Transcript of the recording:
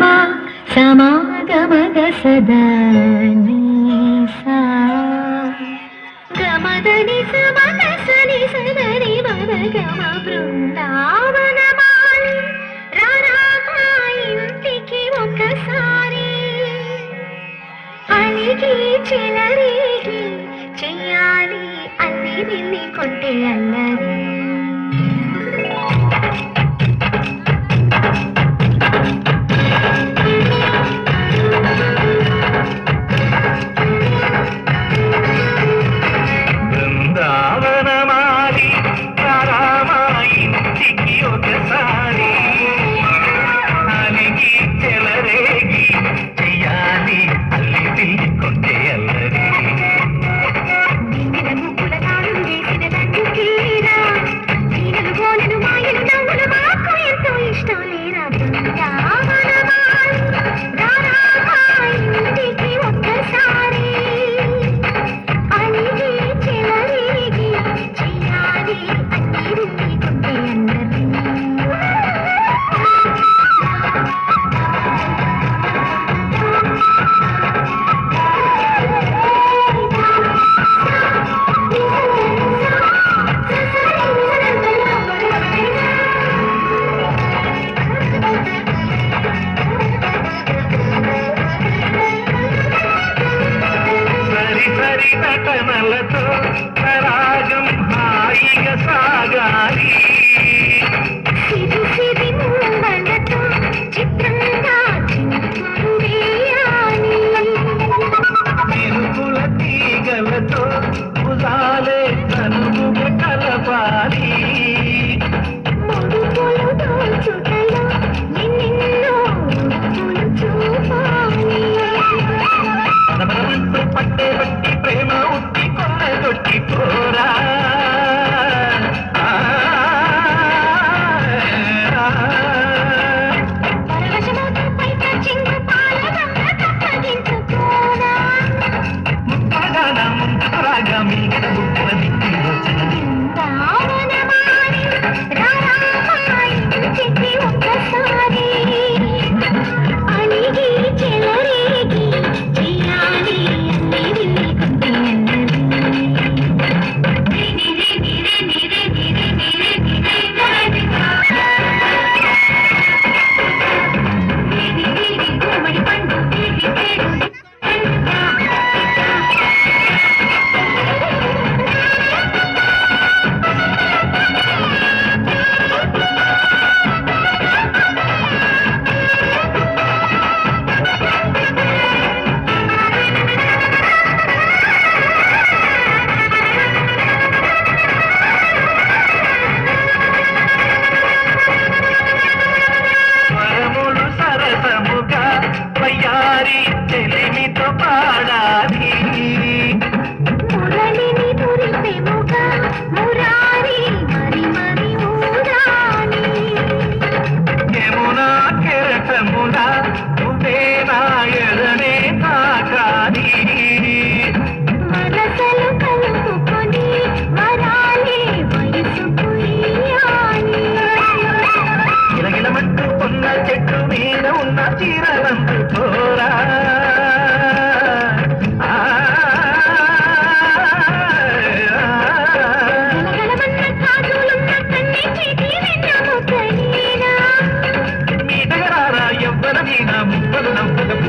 మా సమాగమగ సదా నీసా గమదని సమగసని సదని మదగమ బృందావనమాలి రారామా ఇంటికి ఒకసారి అలిగి చెలరేగి చెయ్యాలి అల్లి విల్లి కొంటే అల్లరి బృందావనమాలి రారామా ఇంటికి ఒకసారి అలిగి చెలరేగి చెయ్యాలి అల్లి పిల్లి కొంటే అల్లరి నటనలతో రాగం హాయిగా సాగాలి తిరుగుల తీగలతో భుజాలే కనుగుగా కలపాలి పట్టే బట్టి ప్రేమ ఉట్టి కొన్న దొట్టి పోరా ముప్పగా ముందుకు రాగా మిగిలిన ముక్కల దిక్కి చెలిమితో పాడాలి మురళిని మురిపెముగా మురారి మరి మరి ఊరాలి యమునా కెరటములా నువ్వే నా ఎదనే తాకాలి మనసలు కలుపుకొని వరాలి వయసుకు ఇయ్యాలి గిలగిలమంటూ ఉన్న చెట్టు మీద ఉన్న చీరలందు పోరా మీటగరారా ఎవ్వర మీద ముప్పలు నవ్వుకు